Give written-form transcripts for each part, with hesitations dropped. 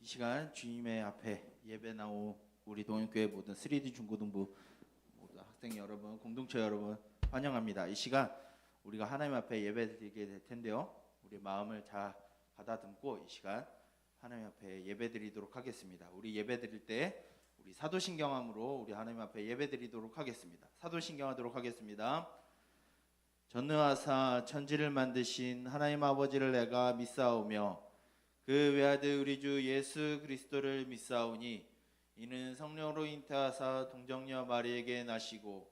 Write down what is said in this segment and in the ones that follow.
이 시간 주님의 앞에 예배 나온 우리 동현교회 모든 3D 중고등부 모든 학생 여러분, 공동체 여러분 환영합니다. 이 시간 우리가 하나님 앞에 예배 드리게 될 텐데요. 우리 마음을 다 가다듬고 이 시간 하나님 앞에 예배 드리도록 하겠습니다. 우리 예배 드릴 때 우리 사도신경함으로 우리 하나님 앞에 예배 드리도록 하겠습니다. 사도신경하도록 하겠습니다. 전능하사 천지를 만드신 하나님 아버지를 내가 믿사오며 그 외아들 우리 주 예수 그리스도를 믿사오니 이는 성령으로 잉태하사 동정녀 마리에게 나시고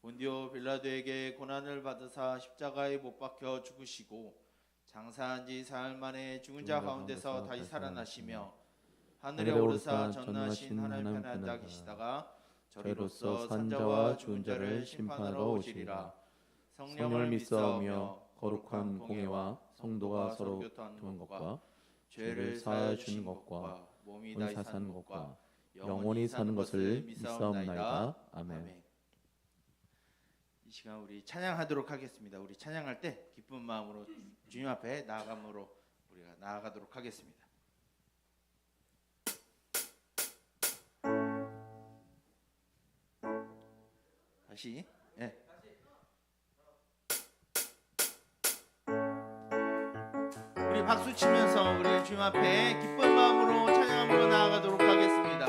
본디오 빌라도에게 고난을 받으사 십자가에 못 박혀 죽으시고 장사한 지 사흘 만에 죽은 자 가운데서 다시 살아나시며 하늘에 오르사 전능하신 하나님 편에 앉아 계시다가 저리로서 산자와 죽은 자를 심판하러 오시리라. 성령을 믿사오며 거룩한 공예와 성도가 서로 교통하는 것과 죄를 사하여 주는 것과 몸이 다시 사는 것과 영원히 사는 것을 믿사옵나이다. 아멘. 이 시간 우리 찬양하도록 하겠습니다. 우리 찬양할 때 기쁜 마음으로 주님 앞에 나아감으로 우리가 나아가도록 하겠습니다. 다시 우리 박수 치면서 우리 주님 앞에 기쁜 마음으로 찬양함으로 나아가도록 하겠습니다.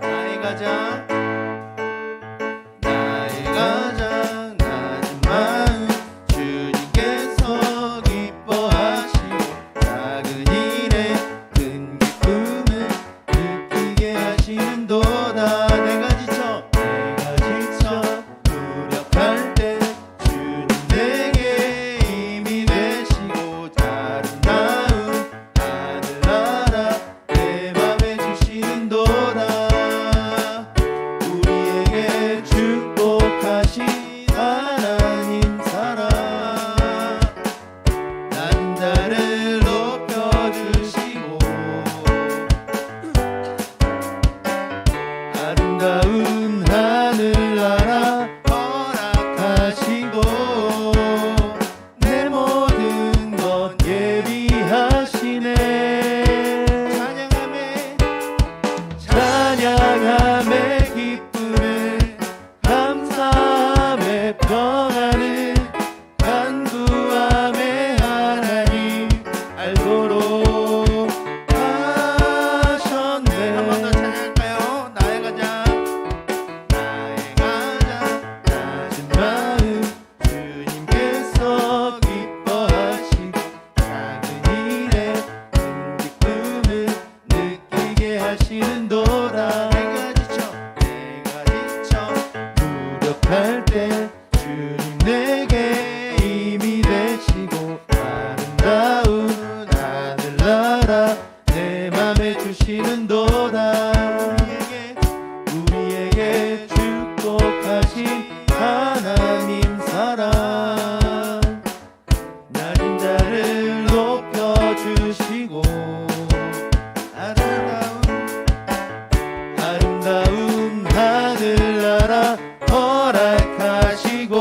나의 가장 낮은 마음 주님께서 기뻐하시고 작은 일에 큰 기쁨을 느끼게 하시는도다. 내가 지쳐 무력할 때 주님 내게 힘이 되시고 아름다운 하늘 나라 내 맘에 주시는도다. 우리에게 축복하신 하나님 사랑 낮은 자를 높여주시고 아름다운 하늘나라 허락하시고 내 모든 것 예비하시네. 찬양함에 기쁨을 감사함에 평안을 간구함에 하나님 알도록 하셨네. 한 번 더 찬양할까요? 나의 가장 낮은 마음 주님께서 기뻐하시고 작은 일에 큰 기쁨을 느끼게 하시는도다. 내가 지쳐 무력할 때 주님 내게 힘이 되시고 아름다운 하늘나라 내 맘에 주시는도다. 우리에게 축복하신 하나님 사랑 낮은 자를 높여주시고 아름다운 하늘나라 허락하시고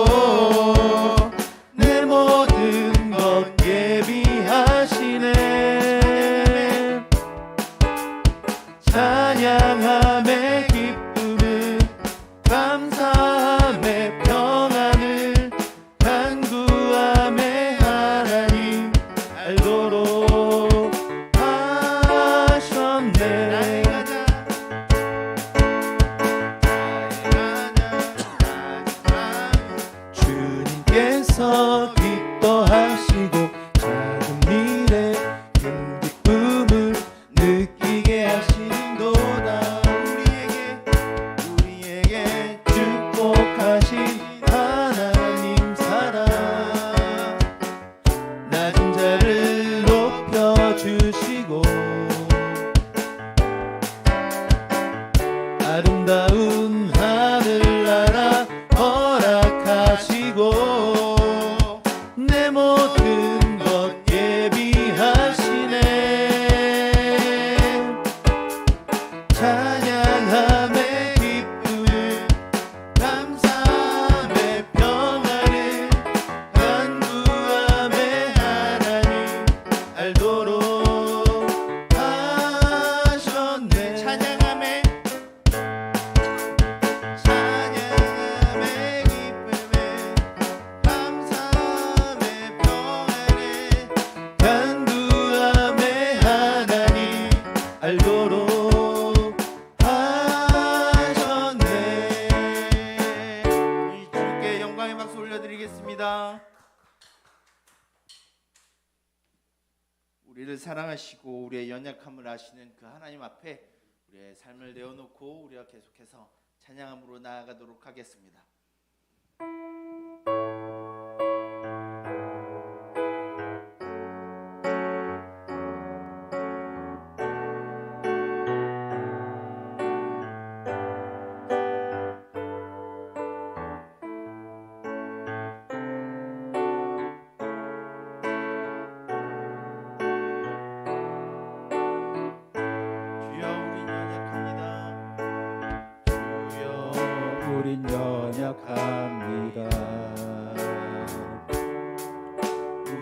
우리를 사랑하시고 우리의 연약함을 아시는 그 하나님 앞에 우리의 삶을 내어놓고 우리가 계속해서 찬양함으로 나아가도록 하겠습니다. 우린 연약합니다.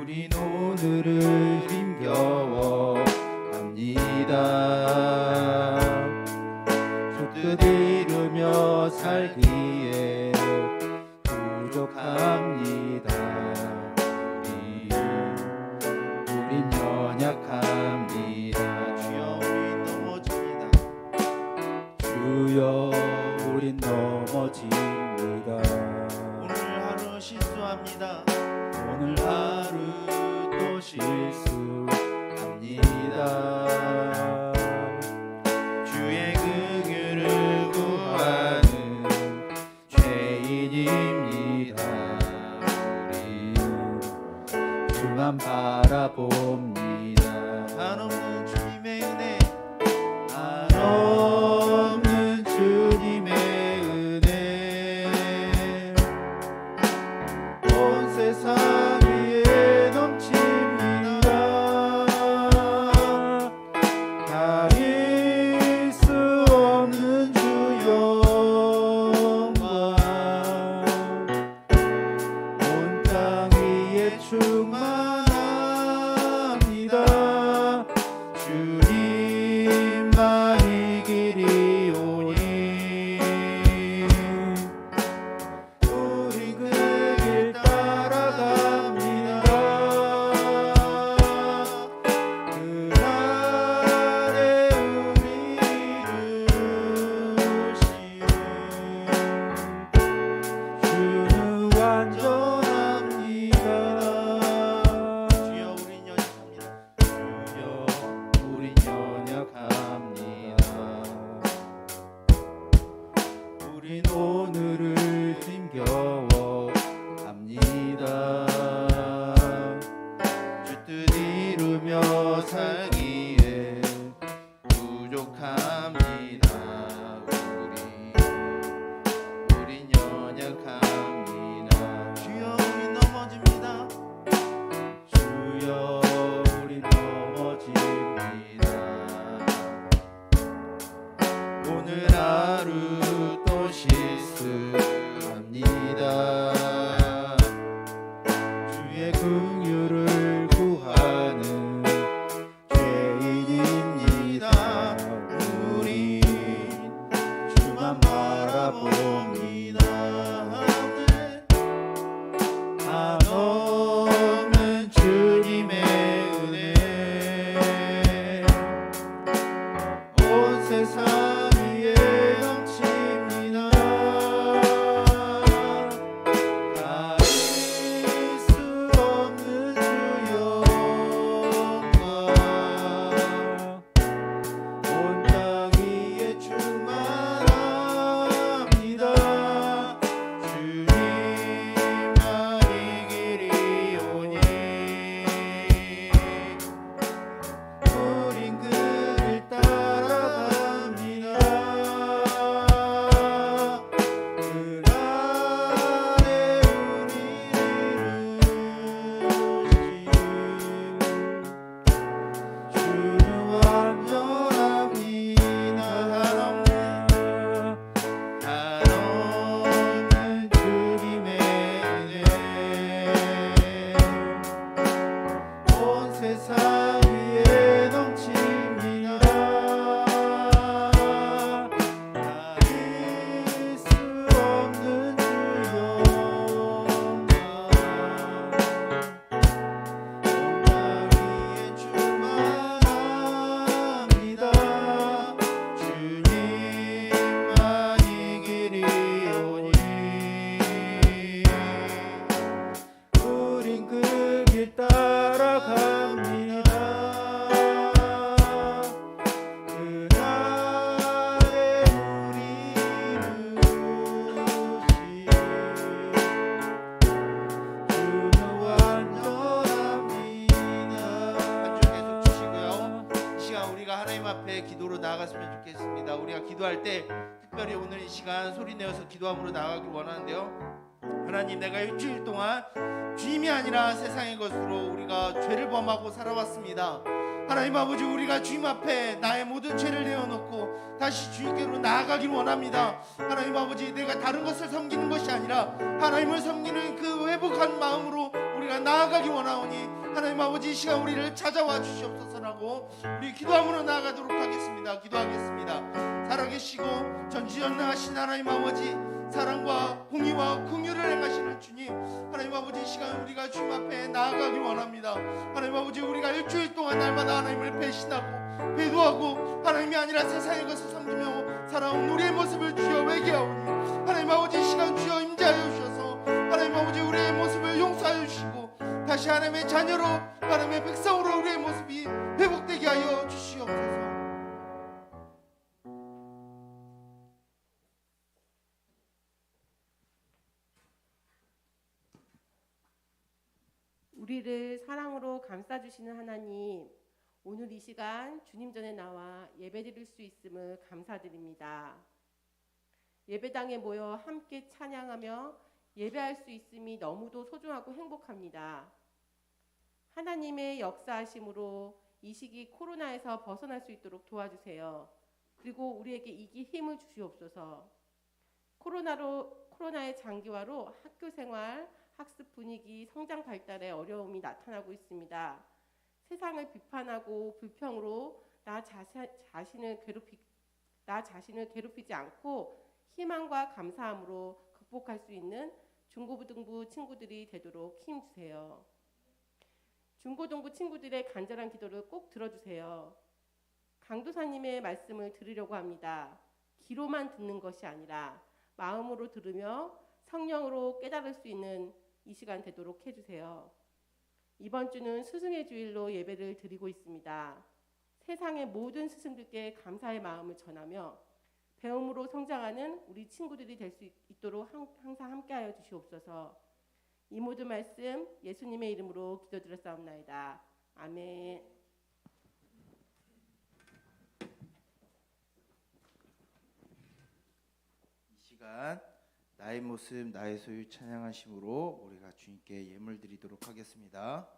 우린 오늘을 힘겨워 합니다. 주 뜻 이루며 살기에 부족합니다. 우린 연약합니다. 주여 우린 넘어집니다. 주여 우린 넘어집니다. 오늘 하루 실수합니다. 오늘 하루 또 실수합니다. 주의 긍휼을 구하는 죄인입니다. 우리 주만 바라봅니다. 한없는 주님의 은혜, 한없는 주님의 은혜, 온 세상 위에 넘칩니다. 가릴 수 없는 주 영광, 온 땅 위에 충만합니다. 주님만이 길이오니 우리 그 길 따라갑니다. 그날에 우리를 부르시오. 주는 완전합니다. 주여 우린 연약합니다. 주여 우린 연약합니다. 우린 오늘을 힘겨워 합니다. 주 뜻 이루며 살기에 부족합니다. 우린 연약합니다. 주여 나아갔으면 좋겠습니다. 우리가 기도할 때 특별히 오늘 이 시간 소리 내어서 기도함으로 나아가길 원하는데요. 하나님, 내가 일주일 동안 주님이 아니라 세상의 것으로 우리가 죄를 범하고 살아왔습니다. 하나님 아버지, 우리가 주님 앞에 나의 모든 죄를 내어놓고 다시 주님께로 나아가길 원합니다. 하나님 아버지, 내가 다른 것을 섬기는 것이 아니라 하나님을 섬기는 그 회복한 마음으로 우리가 나아가기 원하오니 하나님 아버지, 이 시간 우리를 찾아와 주시옵소서라고 우리 기도함으로 나아가도록 하겠습니다. 기도하겠습니다. 살아계시고 전지전능하신 하나님 아버지, 사랑과 공의와 긍휼을 행하시는 주님, 하나님 아버지, 이 시간 우리가 주님 앞에 나아가길 원합니다. 하나님 아버지, 우리가 일주일 동안 날마다 하나님을 배신하고 배도하고 하나님이 아니라 세상의 것을 섬기며 살아온 우리의 모습을 주여 회개하오니 하나님 아버지, 이 시간 주여 임재하여 주셔서 하나님 아버지, 우리의 모습을 용서하여 주시고 다시 하나님의 자녀로, 하나님의 백성으로 우리의 모습이 회복되게 하여 주시옵소서. 우리를 사랑으로 감싸주시는 하나님, 오늘 이 시간 주님 전에 나와 예배드릴 수 있음을 감사드립니다. 예배당에 모여 함께 찬양하며 예배할 수 있음이 너무도 소중하고 행복합니다. 하나님의 역사하심으로 이 시기 코로나에서 벗어날 수 있도록 도와주세요. 그리고 우리에게 이길 힘을 주시옵소서. 코로나의 장기화로 학교 생활, 학습 분위기, 성장 발달에 어려움이 나타나고 있습니다. 세상을 비판하고 불평으로 나 자신을 괴롭히지 않고 희망과 감사함으로 극복할 수 있는 중고등부 친구들이 되도록 힘주세요. 중고등부 친구들의 간절한 기도를 꼭 들어주세요. 강도사님의 말씀을 들으려고 합니다. 귀로만 듣는 것이 아니라 마음으로 들으며 성령으로 깨달을 수 있는 이 시간 되도록 해주세요. 이번 주는 스승의 주일로 예배를 드리고 있습니다. 세상의 모든 스승들께 감사의 마음을 전하며 배움으로 성장하는 우리 친구들이 될 수 있도록 항상 함께하여 주시옵소서. 이 모든 말씀 예수님의 이름으로 기도드렸사옵나이다. 아멘. 이 시간 나의 모습 나의 소유 찬양하심으로 우리가 주님께 예물 드리도록 하겠습니다.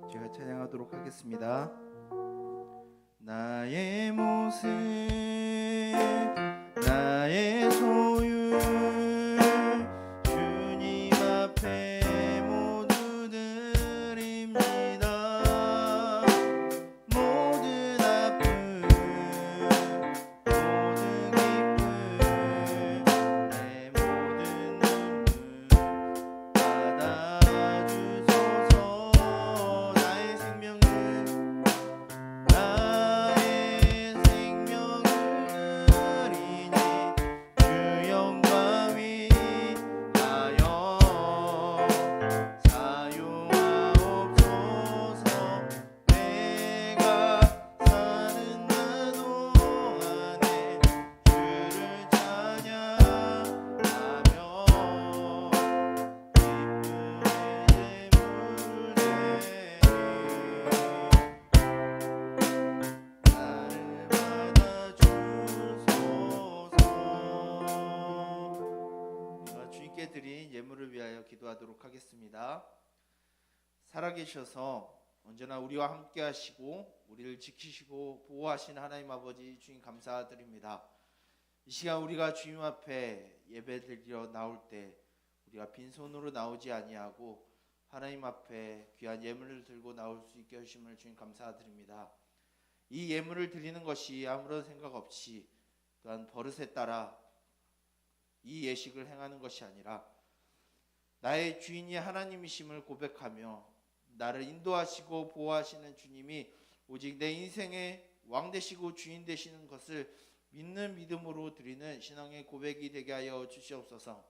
제가 찬양하도록 하겠습니다. 나의 모습 나의 소유 주님 앞에 모두 드립니다. 모든 아픔 모든 기쁨 내 모든 눈물 받아주소서. 나의 생명을 드리니 주 영광 위하여 사용하옵소서. 내가 사는 날 동안에 주를 찬양하며 주님께 드린 예물을 위하여 기도하도록 하겠습니다. 살아계셔서 언제나 우리와 함께 하시고 우리를 지키시고 보호하신 하나님 아버지 주님 감사드립니다. 이 시간 우리가 주님 앞에 예배드리러 나올 때 우리가 빈손으로 나오지 아니하고 하나님 앞에 귀한 예물을 들고 나올 수 있게 하심을 주님 감사드립니다. 이 예물을 드리는 것이 아무런 생각 없이 또한 버릇에 따라 이 예식을 행하는 것이 아니라 나의 주인이 하나님이심을 고백하며 나를 인도하시고 보호하시는 주님이 오직 내 인생의 왕 되시고 주인 되시는 것을 믿는 믿음으로 드리는 신앙의 고백이 되게 하여 주시옵소서.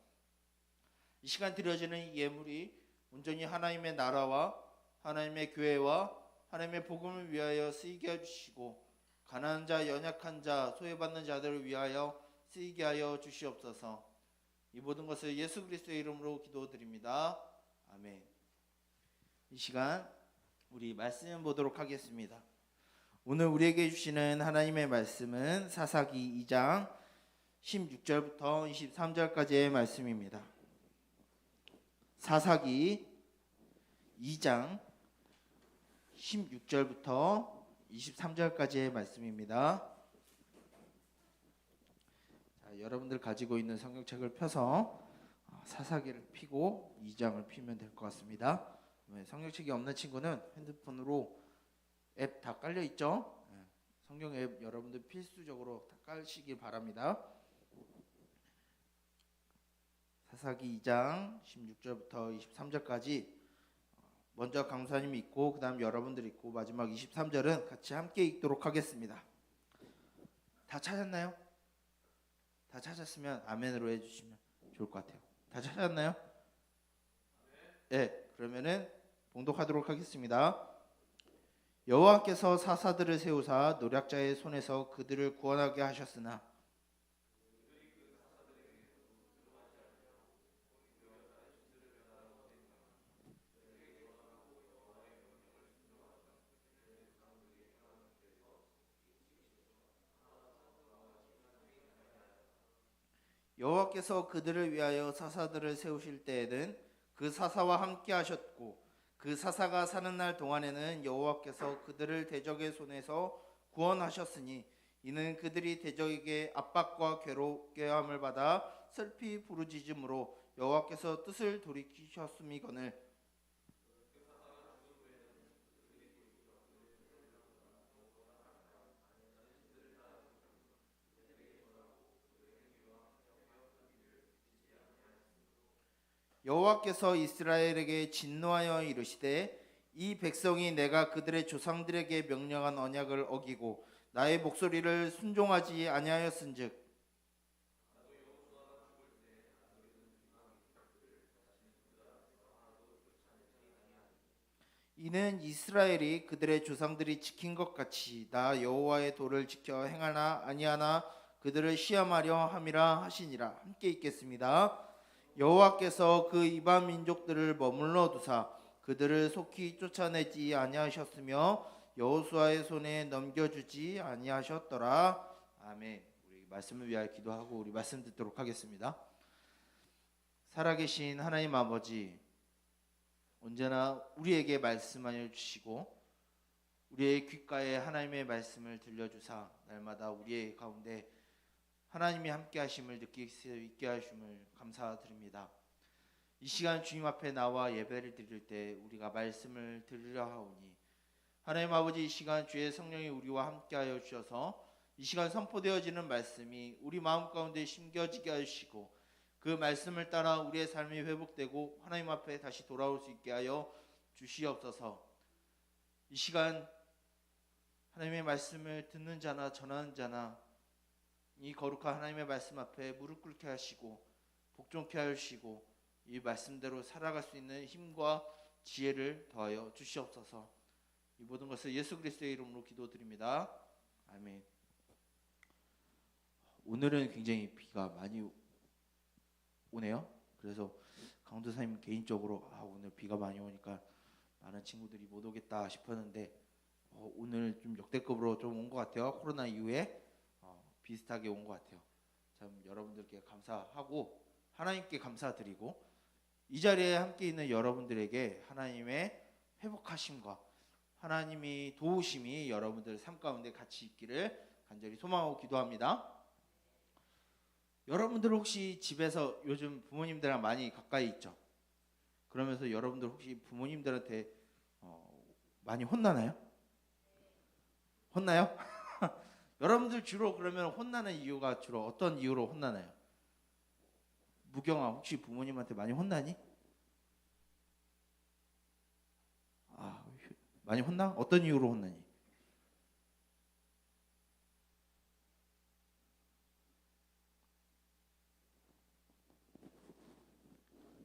이 시간 드려지는 이 예물이 온전히 하나님의 나라와 하나님의 교회와 하나님의 복음을 위하여 쓰이게 해주시고 가난한 자, 연약한 자, 소외받는 자들을 위하여 쓰이게 하여 주시옵소서. 이 모든 것을 예수 그리스도의 이름으로 기도드립니다. 아멘. 이 시간 우리 말씀 보도록 하겠습니다. 오늘 우리에게 주시는 하나님의 말씀은 사사기 2장 16절부터 23절까지의 말씀입니다. 사사기 2장 16절부터 23절까지의 말씀입니다. 자, 여러분들 가지고 있는 성경책을 펴서 사사기를 펴고 2장을 펴면 될 것 같습니다. 성경책이 없는 친구는 핸드폰으로 앱 다 깔려 있죠? 성경 앱 여러분들 필수적으로 다 깔시기 바랍니다. 사사기 2장 16절부터 23절까지 먼저 강사님이 있고 그 다음 여러분들이 있고 마지막 23절은 같이 함께 읽도록 하겠습니다. 다 찾았나요? 다 찾았으면 아멘으로 해주시면 좋을 것 같아요. 다 찾았나요? 네, 그러면은 봉독하도록 하겠습니다. 여호와께서 사사들을 세우사 노략자의 손에서 그들을 구원하게 하셨으나 여호와께서 그들을 위하여 사사들을 세우실 때에는 그 사사와 함께 하셨고 그 사사가 사는 날 동안에는 여호와께서 그들을 대적의 손에서 구원하셨으니 이는 그들이 대적에게 압박과 괴로움을 받아 슬피 부르짖음으로 여호와께서 뜻을 돌이키셨음이거늘 여호와께서 이스라엘에게 진노하여 이르시되 이 백성이 내가 그들의 조상들에게 명령한 언약을 어기고 나의 목소리를 순종하지 아니하였은즉 이는 이스라엘이 그들의 조상들이 지킨 것 같이 나 여호와의 도를 지켜 행하나 아니하나 그들을 시험하려 함이라 하시니라. 함께 읽겠습니다. 여호와께서 그 이방 민족들을 머물러 두사 그들을 속히 쫓아내지 아니하셨으며 여호수아의 손에 넘겨주지 아니하셨더라. 아멘. 우리 말씀을 위하여 기도하고 우리 말씀 듣도록 하겠습니다. 살아계신 하나님 아버지, 언제나 우리에게 말씀하여 주시고 우리의 귓가에 하나님의 말씀을 들려주사 날마다 우리의 가운데 하나님이 함께 하심을 느낄 수 있게 하심을 감사드립니다. 이 시간 주님 앞에 나와 예배를 드릴 때 우리가 말씀을 들으려 하오니 하나님 아버지, 이 시간 주의 성령이 우리와 함께 하여 주셔서 이 시간 선포되어지는 말씀이 우리 마음 가운데 심겨지게 하시고 그 말씀을 따라 우리의 삶이 회복되고 하나님 앞에 다시 돌아올 수 있게 하여 주시옵소서. 이 시간 하나님의 말씀을 듣는 자나 전하는 자나 이 거룩한 하나님의 말씀 앞에 무릎 꿇게 하시고 복종케 하시고 이 말씀대로 살아갈 수 있는 힘과 지혜를 더하여 주시옵소서. 이 모든 것을 예수 그리스도의 이름으로 기도드립니다. 아멘. 오늘은 굉장히 비가 많이 오네요. 그래서 강도사님 개인적으로 오늘 비가 많이 오니까 많은 친구들이 못 오겠다 싶었는데 오늘 좀 역대급으로 좀 온 것 같아요. 코로나 이후에 비슷하게 온 것 같아요. 참 여러분들께 감사하고 하나님께 감사드리고 이 자리에 함께 있는 여러분들에게 하나님의 회복하심과 하나님이 도우심이 여러분들 삶 가운데 같이 있기를 간절히 소망하고 기도합니다. 여러분들 혹시 집에서 요즘 부모님들이랑 많이 가까이 있죠? 그러면서 여러분들 혹시 부모님들한테 많이 혼나나요? 혼나요? 여러분들 주로 그러면 혼나는 이유가 주로 어떤 이유로 혼나나요? 무경아, 혹시 부모님한테 많이 혼나니? 많이 혼나? 어떤 이유로 혼나니?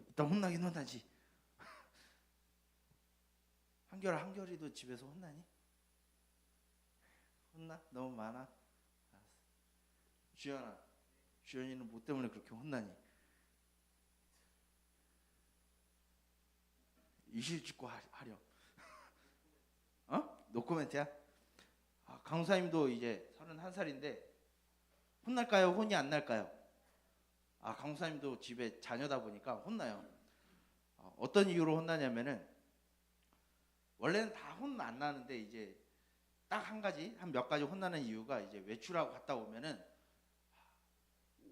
일단 혼나긴 혼나지. 한결이도 집에서 혼나니? 혼나? 너무 많아? 알았어. 주연아, 주연이는 뭐 때문에 그렇게 혼나니? 이실 짓고 하렴. 어? 노코멘트야? 강사님도 이제 31살인데 혼날까요? 혼이 안 날까요? 강사님도 집에 자녀다 보니까 혼나요. 어떤 이유로 혼나냐면은 원래는 다 혼 안 나는데 이제 딱 한 가지, 한 몇 가지 혼나는 이유가 이제 외출하고 갔다 오면은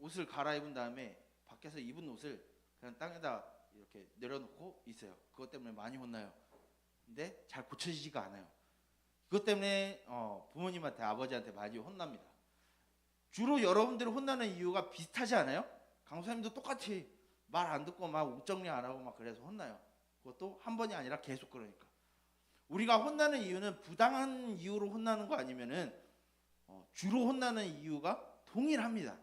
옷을 갈아입은 다음에 밖에서 입은 옷을 그냥 땅에다 이렇게 내려놓고 있어요. 그것 때문에 많이 혼나요. 근데 잘 고쳐지지가 않아요. 그것 때문에 부모님한테, 아버지한테 많이 혼납니다. 주로 여러분들이 혼나는 이유가 비슷하지 않아요? 강사님도 똑같이 말 안 듣고 막 옷 정리 안 하고 막 그래서 혼나요. 그것도 한 번이 아니라 계속 그러니까. 우리가 혼나는 이유는 부당한 이유로 혼나는 거 아니면은 주로 혼나는 이유가 동일합니다.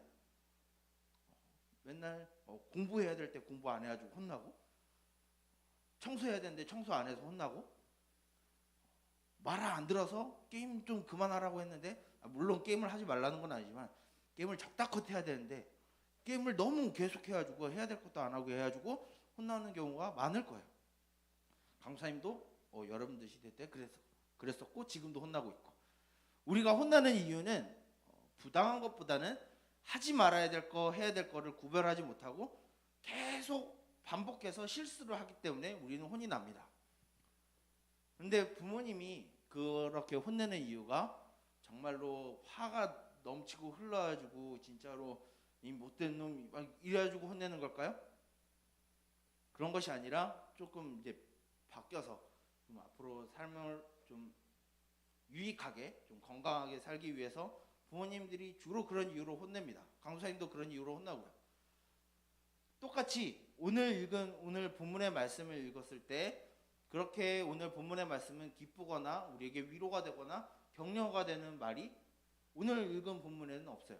맨날 공부해야 될 때 공부 안 해가지고 혼나고, 청소해야 되는데 청소 안 해서 혼나고, 말을 안 들어서 게임 좀 그만하라고 했는데, 물론 게임을 하지 말라는 건 아니지만 게임을 적다컷 해야 되는데 게임을 너무 계속 해가지고 해야 될 것도 안 하고 해가지고 혼나는 경우가 많을 거예요. 강사님도 여러분들 시대 때 그랬었고 지금도 혼나고 있고, 우리가 혼나는 이유는 부당한 것보다는 하지 말아야 될 거, 해야 될 거를 구별하지 못하고 계속 반복해서 실수를 하기 때문에 우리는 혼이 납니다. 근데 부모님이 그렇게 혼내는 이유가 정말로 화가 넘치고 흘러가지고 진짜로 이 못된 놈 막 이래가지고 혼내는 걸까요? 그런 것이 아니라 조금 이제 바뀌어서 좀 앞으로 삶을 좀 유익하게, 좀 건강하게 살기 위해서 부모님들이 주로 그런 이유로 혼냅니다. 강사님도 그런 이유로 혼나고요. 똑같이 오늘 본문의 말씀을 읽었을 때 그렇게 오늘 본문의 말씀은 기쁘거나 우리에게 위로가 되거나 격려가 되는 말이 오늘 읽은 본문에는 없어요.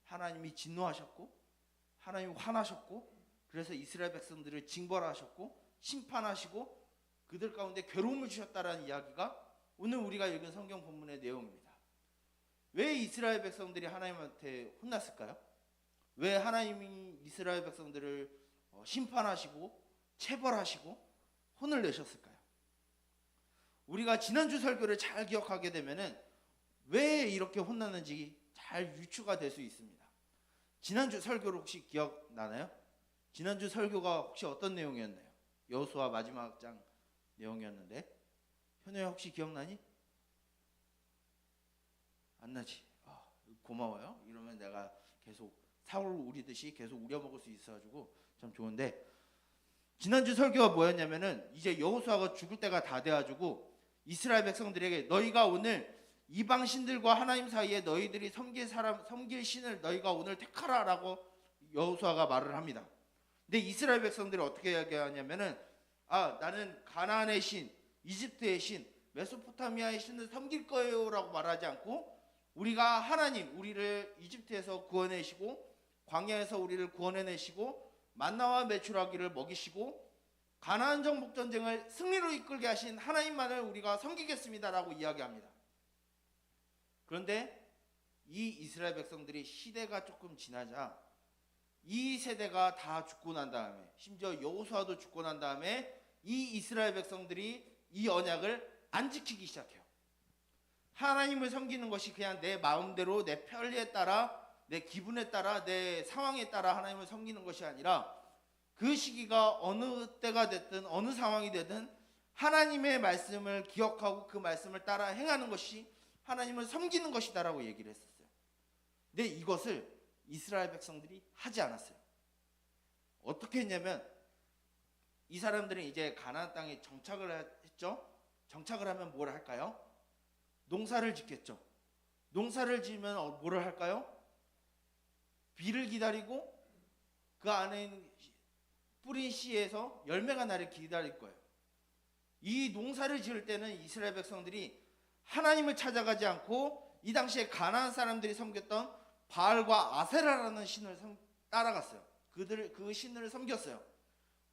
하나님이 진노하셨고 하나님이 화나셨고 그래서 이스라엘 백성들을 징벌하셨고 심판하시고 그들 가운데 괴로움을 주셨다라는 이야기가 오늘 우리가 읽은 성경 본문의 내용입니다. 왜 이스라엘 백성들이 하나님한테 혼났을까요? 왜 하나님이 이스라엘 백성들을 심판하시고 체벌하시고 혼을 내셨을까요? 우리가 지난주 설교를 잘 기억하게 되면은 왜 이렇게 혼나는지 잘 유추가 될 수 있습니다. 지난주 설교를 혹시 기억나나요? 지난주 설교가 혹시 어떤 내용이었나요? 여호수아 마지막 장 내용이었는데 현우야 혹시 기억나니? 안 나지? 고마워요. 이러면 내가 계속 사울 우리듯이 계속 우려먹을 수 있어가지고 참 좋은데, 지난주 설교가 뭐였냐면은 이제 여호수아가 죽을 때가 다 돼가지고 이스라엘 백성들에게 너희가 오늘 이방 신들과 하나님 사이에 너희들이 섬길 신을 너희가 오늘 택하라라고 여호수아가 말을 합니다. 근데 이스라엘 백성들이 어떻게 얘기하냐면은 나는 가나안의 신, 이집트의 신, 메소포타미아의 신을 섬길 거예요라고 말하지 않고 우리가 하나님, 우리를 이집트에서 구원해내시고 광야에서 우리를 구원해내시고 만나와 메추라기를 먹이시고 가나안 정복 전쟁을 승리로 이끌게 하신 하나님만을 우리가 섬기겠습니다라고 이야기합니다. 그런데 이 이스라엘 백성들이 시대가 조금 지나자 이 세대가 다 죽고 난 다음에, 심지어 여호수아도 죽고 난 다음에 이 이스라엘 백성들이 이 언약을 안 지키기 시작해요. 하나님을 섬기는 것이 그냥 내 마음대로 내 편리에 따라 내 기분에 따라 내 상황에 따라 하나님을 섬기는 것이 아니라 그 시기가 어느 때가 됐든 어느 상황이 되든 하나님의 말씀을 기억하고 그 말씀을 따라 행하는 것이 하나님을 섬기는 것이다라고 얘기를 했었어요. 근데 이것을 이스라엘 백성들이 하지 않았어요. 어떻게 했냐면 이 사람들은 이제 가나안 땅에 정착을 했죠. 정착을 하면 뭘 할까요? 농사를 짓겠죠. 농사를 지으면 뭐를 할까요? 비를 기다리고 그 안에 있는 뿌린 씨에서 열매가 나를 기다릴 거예요. 이 농사를 지을 때는 이스라엘 백성들이 하나님을 찾아가지 않고 이 당시에 가나안 사람들이 섬겼던 바알과 아세라라는 신을 따라갔어요. 그 신을 섬겼어요.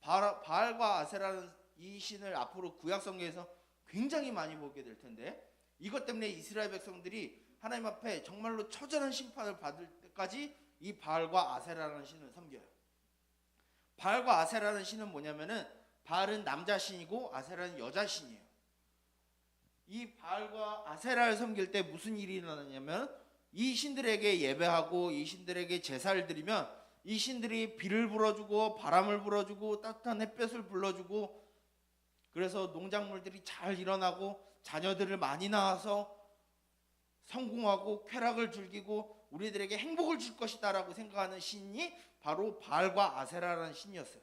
바알과 아세라는 이 신을 앞으로 구약 성경에서 굉장히 많이 보게 될 텐데, 이것 때문에 이스라엘 백성들이 하나님 앞에 정말로 처절한 심판을 받을 때까지 이 바알과 아세라라는 신을 섬겨요. 바알과 아세라라는 신은 뭐냐면은, 바알은 남자 신이고 아세라는 여자 신이에요. 이 바알과 아세라를 섬길 때 무슨 일이 일어나냐면, 이 신들에게 예배하고 이 신들에게 제사를 드리면 이 신들이 비를 불어주고 바람을 불어주고 따뜻한 햇볕을 불러주고, 그래서 농작물들이 잘 일어나고 자녀들을 많이 낳아서 성공하고 쾌락을 즐기고 우리들에게 행복을 줄 것이다 라고 생각하는 신이 바로 바알과 아세라라는 신이었어요.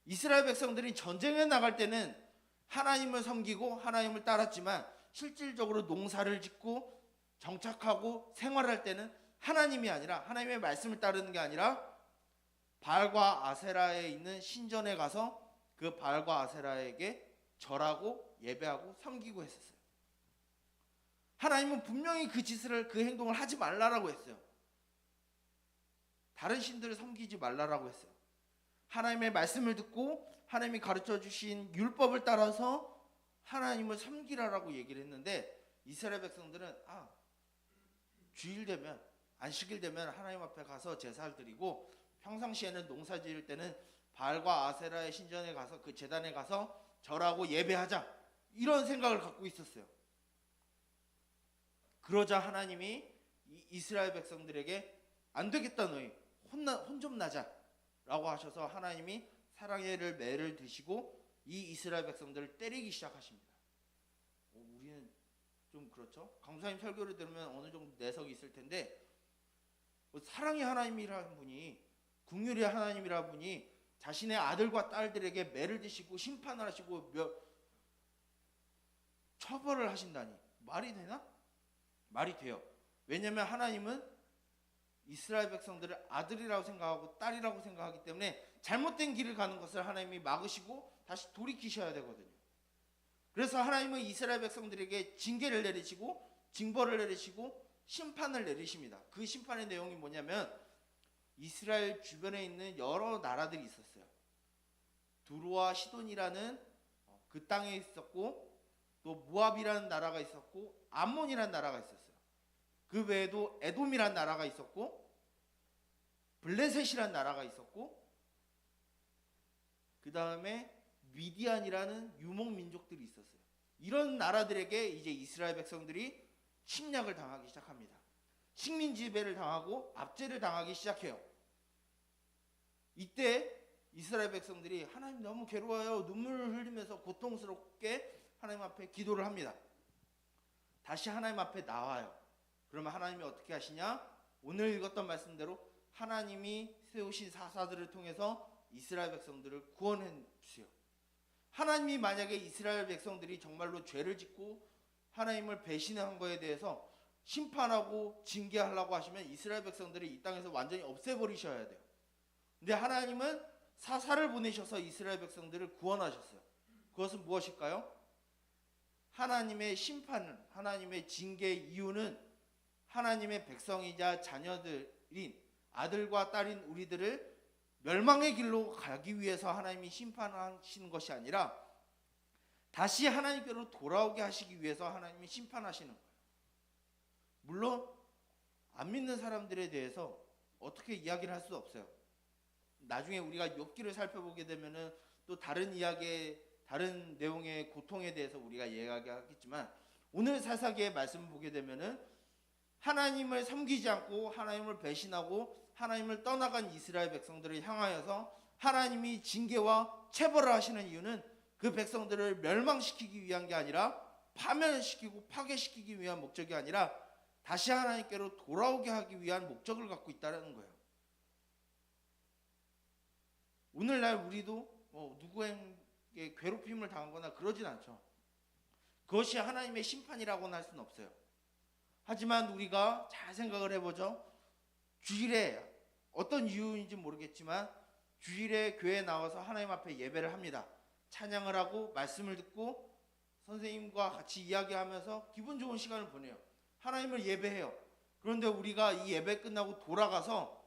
이스라엘 백성들이 전쟁에 나갈 때는 하나님을 섬기고 하나님을 따랐지만, 실질적으로 농사를 짓고 정착하고 생활할 때는 하나님이 아니라, 하나님의 말씀을 따르는 게 아니라 바알과 아세라에 있는 신전에 가서 그 바알과 아세라에게 절하고 예배하고 섬기고 했었어요. 하나님은 분명히 그 짓을, 그 행동을 하지 말라라고 했어요. 다른 신들을 섬기지 말라라고 했어요. 하나님의 말씀을 듣고 하나님이 가르쳐 주신 율법을 따라서 하나님을 섬기라라고 얘기를 했는데, 이스라엘 백성들은 주일 되면, 안식일 되면 하나님 앞에 가서 제사를 드리고, 평상시에는 농사 지을 때는 바알과 아세라의 신전에 가서, 그 제단에 가서 절하고 예배하자, 이런 생각을 갖고 있었어요. 그러자 하나님이 이스라엘 백성들에게 안 되겠다, 너희 혼 좀 나자 라고 하셔서 하나님이 사랑의 매를 드시고 이 이스라엘 백성들을 때리기 시작하십니다. 우리는 좀 그렇죠? 강사님 설교를 들으면 어느 정도 내석이 있을 텐데, 사랑의 하나님이라는 분이, 긍휼의 하나님이라는 분이 자신의 아들과 딸들에게 매를 드시고 심판을 하시고 처벌을 하신다니 말이 되나? 말이 돼요. 왜냐하면 하나님은 이스라엘 백성들을 아들이라고 생각하고 딸이라고 생각하기 때문에 잘못된 길을 가는 것을 하나님이 막으시고 다시 돌이키셔야 되거든요. 그래서 하나님은 이스라엘 백성들에게 징계를 내리시고 징벌을 내리시고 심판을 내리십니다. 그 심판의 내용이 뭐냐면, 이스라엘 주변에 있는 여러 나라들이 있었어요. 두로와 시돈이라는 그 땅에 있었고, 또 모압이라는 나라가 있었고, 암몬이라는 나라가 있었어요. 그 외에도 에돔이라는 나라가 있었고, 블레셋이라는 나라가 있었고, 그 다음에 미디안이라는 유목 민족들이 있었어요. 이런 나라들에게 이제 이스라엘 백성들이 침략을 당하기 시작합니다. 식민 지배를 당하고 압제를 당하기 시작해요. 이때 이스라엘 백성들이 하나님 너무 괴로워요, 눈물을 흘리면서 고통스럽게 하나님 앞에 기도를 합니다. 다시 하나님 앞에 나와요. 그러면 하나님이 어떻게 하시냐? 오늘 읽었던 말씀대로 하나님이 세우신 사사들을 통해서 이스라엘 백성들을 구원해 주세요. 하나님이 만약에 이스라엘 백성들이 정말로 죄를 짓고 하나님을 배신한 거에 대해서 심판하고 징계하려고 하시면 이스라엘 백성들이 이 땅에서 완전히 없애버리셔야 돼요. 근데 하나님은 사사를 보내셔서 이스라엘 백성들을 구원하셨어요. 그것은 무엇일까요? 하나님의 심판은, 하나님의 징계의 이유는 하나님의 백성이자 자녀들인 아들과 딸인 우리들을 멸망의 길로 가기 위해서 하나님이 심판하시는 것이 아니라 다시 하나님께로 돌아오게 하시기 위해서 하나님이 심판하시는 거예요. 물론 안 믿는 사람들에 대해서 어떻게 이야기를 할 수 없어요. 나중에 우리가 욥기를 살펴보게 되면은 또 다른 이야기의, 다른 내용의 고통에 대해서 우리가 이야기하겠지만, 오늘 사사기의 말씀을 보게 되면은 하나님을 섬기지 않고 하나님을 배신하고 하나님을 떠나간 이스라엘 백성들을 향하여서 하나님이 징계와 체벌을 하시는 이유는 그 백성들을 멸망시키기 위한 게 아니라, 파멸시키고 파괴시키기 위한 목적이 아니라 다시 하나님께로 돌아오게 하기 위한 목적을 갖고 있다는 거예요. 오늘날 우리도 누구에게 괴롭힘을 당하거나 그러진 않죠. 그것이 하나님의 심판이라고는 할 수는 없어요. 하지만 우리가 잘 생각을 해보죠. 주일에 어떤 이유인지 모르겠지만 주일에 교회에 나와서 하나님 앞에 예배를 합니다. 찬양을 하고 말씀을 듣고 선생님과 같이 이야기하면서 기분 좋은 시간을 보내요. 하나님을 예배해요. 그런데 우리가 이 예배 끝나고 돌아가서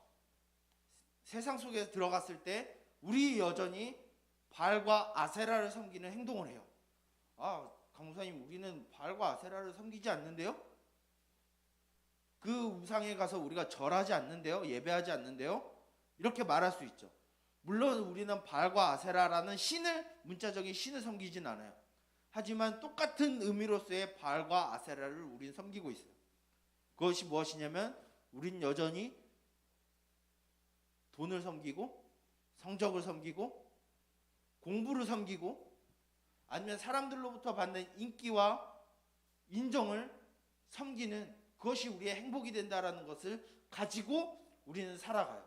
세상 속에 들어갔을 때 우리 여전히 바알과 아세라를 섬기는 행동을 해요. 강목사님, 우리는 바알과 아세라를 섬기지 않는데요? 그 우상에 가서 우리가 절하지 않는데요? 예배하지 않는데요? 이렇게 말할 수 있죠. 물론 우리는 바알과 아세라라는 신을, 문자적인 신을 섬기진 않아요. 하지만 똑같은 의미로서의 바알과 아세라를 우린 섬기고 있어요. 그것이 무엇이냐면 우린 여전히 돈을 섬기고 성적을 섬기고 공부를 섬기고 아니면 사람들로부터 받는 인기와 인정을 섬기는, 그것이 우리의 행복이 된다라는 것을 가지고 우리는 살아가요.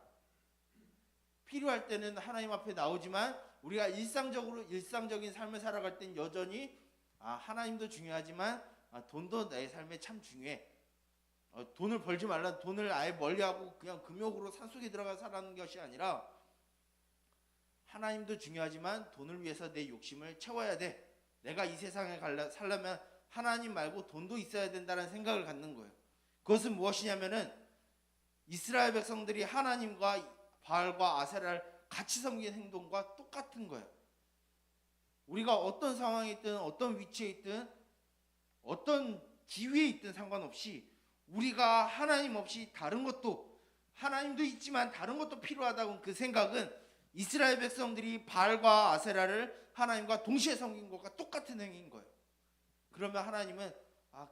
필요할 때는 하나님 앞에 나오지만 우리가 일상적인 삶을 살아갈 땐 여전히 하나님도 중요하지만 돈도 내 삶에 참 중요해. 돈을 벌지 말라, 돈을 아예 멀리하고 그냥 금욕으로 산속에 들어가 살아가는 것이 아니라 하나님도 중요하지만 돈을 위해서 내 욕심을 채워야 돼. 내가 이 세상에 살려면 하나님 말고 돈도 있어야 된다는 생각을 갖는 거예요. 그것은 무엇이냐면은 이스라엘 백성들이 하나님과 바알과 아세라를 같이 섬기는 행동과 똑같은 거예요. 우리가 어떤 상황에 있든 어떤 위치에 있든 어떤 지위에 있든 상관없이 우리가 하나님 없이 다른 것도, 하나님도 있지만 다른 것도 필요하다고, 그 생각은 이스라엘 백성들이 바알과 아세라를 하나님과 동시에 섬긴 것과 똑같은 행위인 거예요. 그러면 하나님은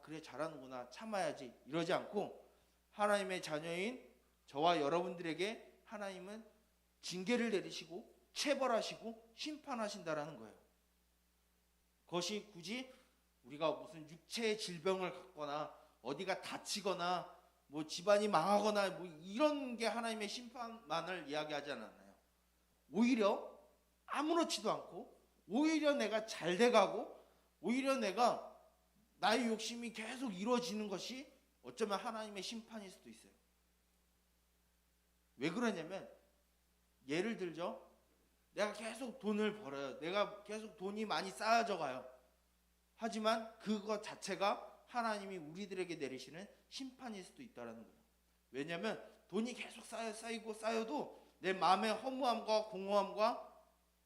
그래 잘하는구나, 참아야지, 이러지 않고 하나님의 자녀인 저와 여러분들에게 하나님은 징계를 내리시고 체벌하시고 심판하신다라는 거예요. 그것이 굳이 우리가 무슨 육체의 질병을 갖거나 어디가 다치거나 뭐 집안이 망하거나 뭐 이런 게 하나님의 심판만을 이야기하지 않았나요? 오히려 아무렇지도 않고, 오히려 내가 잘 돼가고, 오히려 내가 나의 욕심이 계속 이루어지는 것이 어쩌면 하나님의 심판일 수도 있어요. 왜 그러냐면, 예를 들죠, 내가 계속 돈을 벌어요. 내가 계속 돈이 많이 쌓여져 가요. 하지만 그것 자체가 하나님이 우리들에게 내리시는 심판일 수도 있다는 거예요. 왜냐하면 돈이 계속 쌓여도 내 마음에 허무함과 공허함과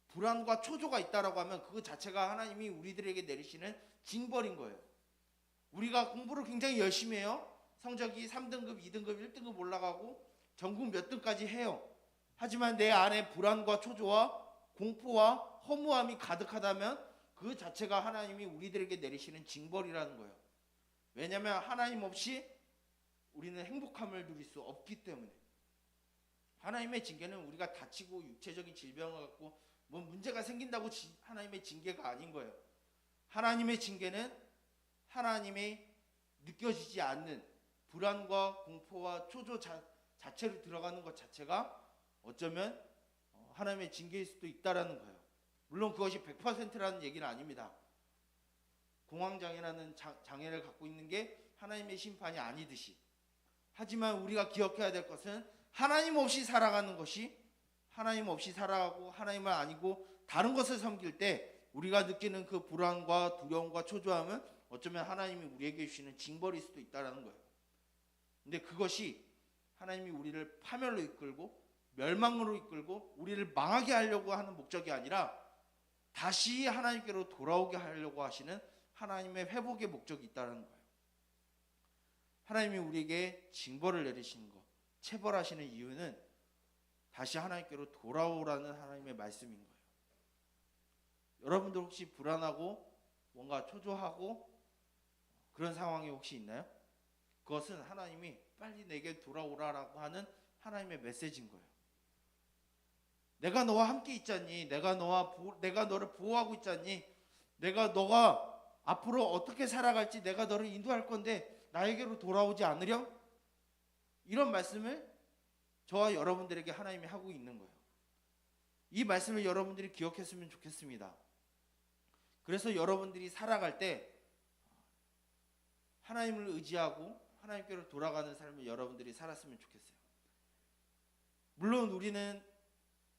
불안과 초조가 있다라고 하면 그것 자체가 하나님이 우리들에게 내리시는 징벌인 거예요. 우리가 공부를 굉장히 열심히 해요. 성적이 3등급, 2등급, 1등급 올라가고 전국 몇 등까지 해요. 하지만 내 안에 불안과 초조와 공포와 허무함이 가득하다면 그 자체가 하나님이 우리들에게 내리시는 징벌이라는 거예요. 왜냐하면 하나님 없이 우리는 행복함을 누릴 수 없기 때문에. 하나님의 징계는 우리가 다치고 육체적인 질병을 갖고 뭐 문제가 생긴다고 하나님의 징계가 아닌 거예요. 하나님의 징계는 하나님이 느껴지지 않는 불안과 공포와 초조 자체로 들어가는 것 자체가 어쩌면 하나님의 징계일 수도 있다라는 거예요. 물론 그것이 100%라는 얘기는 아닙니다. 공황장애라는 장애를 갖고 있는 게 하나님의 심판이 아니듯이. 하지만 우리가 기억해야 될 것은 하나님 없이 살아가는 것이, 하나님 없이 살아가고 하나님을 아니고 다른 것을 섬길 때 우리가 느끼는 그 불안과 두려움과 초조함은 어쩌면 하나님이 우리에게 주시는 징벌일 수도 있다는 거예요. 근데 그것이 하나님이 우리를 파멸로 이끌고 멸망으로 이끌고 우리를 망하게 하려고 하는 목적이 아니라 다시 하나님께로 돌아오게 하려고 하시는 하나님의 회복의 목적이 있다는 거예요. 하나님이 우리에게 징벌을 내리시는 것, 체벌하시는 이유는 다시 하나님께로 돌아오라는 하나님의 말씀인 거예요. 여러분들 혹시 불안하고 뭔가 초조하고 그런 상황이 혹시 있나요? 그것은 하나님이 빨리 내게 돌아오라라고 하는 하나님의 메시지인 거예요. 내가 너와 함께 있잖니, 내가 너를 보호하고 있잖니, 너가 앞으로 어떻게 살아갈지 내가 너를 인도할 건데 나에게로 돌아오지 않으렴? 이런 말씀을 저와 여러분들에게 하나님이 하고 있는 거예요. 이 말씀을 여러분들이 기억했으면 좋겠습니다. 그래서 여러분들이 살아갈 때 하나님을 의지하고 하나님께로 돌아가는 삶을 여러분들이 살았으면 좋겠어요. 물론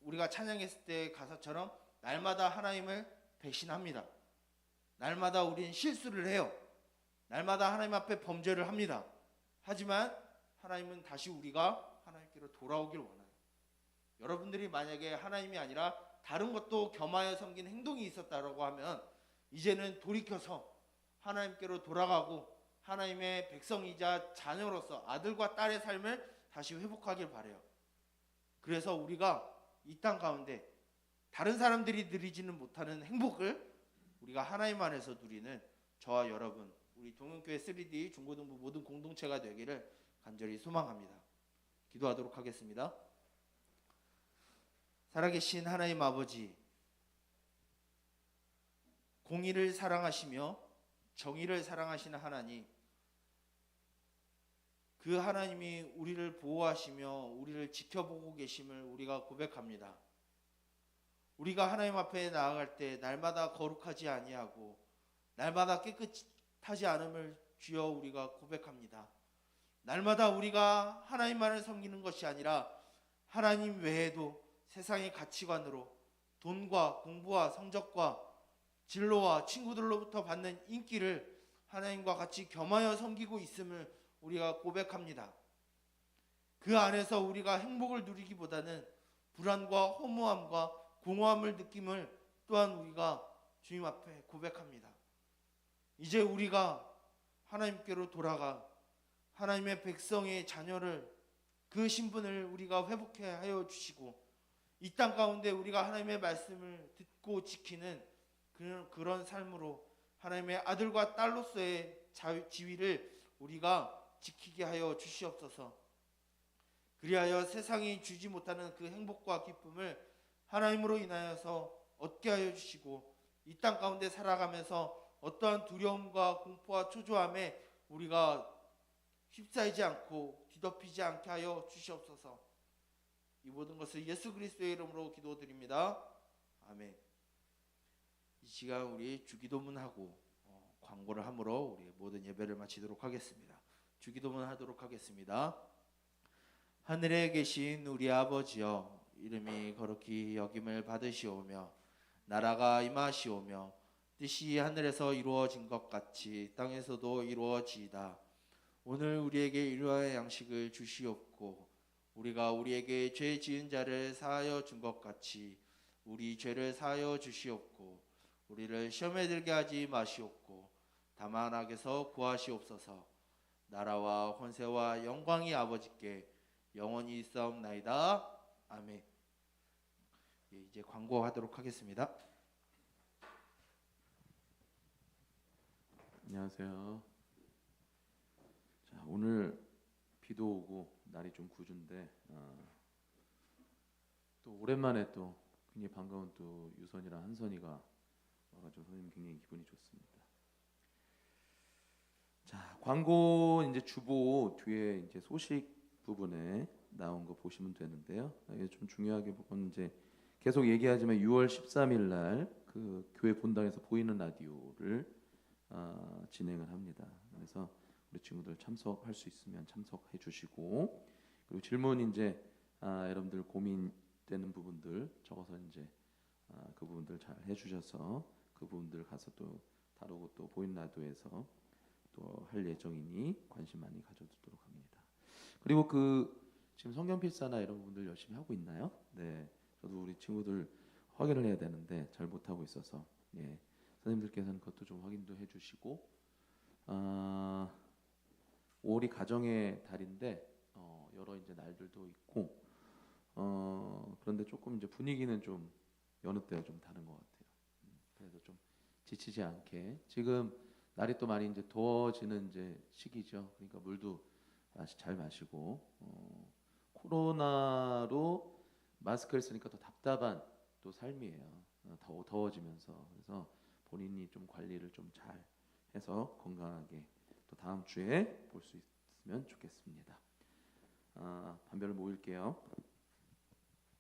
우리가 찬양했을 때 가사처럼 날마다 하나님을 배신합니다. 날마다 우리는 실수를 해요. 날마다 하나님 앞에 범죄를 합니다. 하지만 하나님은 다시 우리가 하나님께로 돌아오길 원해요. 여러분들이 만약에 하나님이 아니라 다른 것도 겸하여 섬긴 행동이 있었다라고 하면 이제는 돌이켜서 하나님께로 돌아가고 하나님의 백성이자 자녀로서 아들과 딸의 삶을 다시 회복하길 바래요. 그래서 우리가 이 땅 가운데 다른 사람들이 누리지는 못하는 행복을 우리가 하나님 안에서 누리는 저와 여러분, 우리 동영교회 3D 중고등부 모든 공동체가 되기를 간절히 소망합니다. 기도하도록 하겠습니다. 살아계신 하나님 아버지, 공의를 사랑하시며 정의를 사랑하시는 하나님, 그 하나님이 우리를 보호하시며 우리를 지켜보고 계심을 우리가 고백합니다. 우리가 하나님 앞에 나아갈 때 날마다 거룩하지 아니하고 날마다 깨끗하지 않음을 주여 우리가 고백합니다. 날마다 우리가 하나님만을 섬기는 것이 아니라 하나님 외에도 세상의 가치관으로 돈과 공부와 성적과 진로와 친구들로부터 받는 인기를 하나님과 같이 겸하여 섬기고 있음을 우리가 고백합니다. 그 안에서 우리가 행복을 누리기보다는 불안과 허무함과 공허함을 느낌을 또한 우리가 주님 앞에 고백합니다. 이제 우리가 하나님께로 돌아가 하나님의 백성의 자녀를, 그 신분을 우리가 회복해 하여 주시고 이 땅 가운데 우리가 하나님의 말씀을 듣고 지키는 그런 삶으로 하나님의 아들과 딸로서의 지위를 우리가 지키게 하여 주시옵소서. 그리하여 세상이 주지 못하는 그 행복과 기쁨을 하나님으로 인하여서 얻게 하여 주시고 이 땅 가운데 살아가면서 어떠한 두려움과 공포와 초조함에 우리가 휩싸이지 않고 뒤덮이지 않게 하여 주시옵소서. 이 모든 것을 예수 그리스도의 이름으로 기도드립니다. 아멘. 이 시간 우리 주기도문하고 광고를 함으로 우리 모든 예배를 마치도록 하겠습니다. 주기도문 하도록 하겠습니다. 하늘에 계신 우리 아버지여, 이름이 거룩히 여김을 받으시오며 나라가 임하시오며 뜻이 하늘에서 이루어진 것 같이 땅에서도 이루어지이다. 오늘 우리에게 일용할 양식을 주시옵고 우리가 우리에게 죄 지은 자를 사하여 준 것 같이 우리 죄를 사하여 주시옵고 우리를 시험에 들게 하지 마시옵고 다만 악에서 구하시옵소서. 나라와 권세와 영광이 아버지께 영원히 있사옵나이다. 아멘. 이제 광고하도록 하겠습니다. 안녕하세요. 자, 오늘 비도 오고 날이 좀 궂은데 또 오랜만에 또 굉장히 반가운 또 유선이랑 한선이가 와가지고 선생님 굉장히 기분이 좋습니다. 자, 광고 이제 주보 뒤에 이제 소식 부분에 나온 거 보시면 되는데요. 이게 좀 중요하게 보면 이제 계속 얘기하지만 6월 13일 날 그 교회 본당에서 보이는 라디오를 진행을 합니다. 그래서 우리 친구들 참석할 수 있으면 참석해 주시고, 그리고 질문 이제 여러분들 고민되는 부분들 적어서 이제 그 부분들 잘 해주셔서 그 부분들 가서 또 다루고 또 보이는 라디오에서 또 할 예정이니 관심 많이 가져두도록 합니다. 그리고 지금 성경 필사나 이런 부분들 열심히 하고 있나요? 네, 저도 우리 친구들 확인을 해야 되는데 잘 못하고 있어서 선생님들께서는 그것도 좀 확인도 해주시고, 5월이 가정의 달인데 여러 이제 날들도 있고 그런데 조금 이제 분위기는 좀 여느 때와 좀 다른 것 같아요. 그래서 좀 지치지 않게, 지금 날이 또 많이 이제 더워지는 이제 시기죠. 그러니까 물도 잘 마시고, 코로나로 마스크를 쓰니까 더 답답한 또 삶이에요. 더워지면서. 그래서 본인이 좀 관리를 좀 잘 해서 건강하게 또 다음 주에 볼 수 있으면 좋겠습니다. 반별을 모일게요.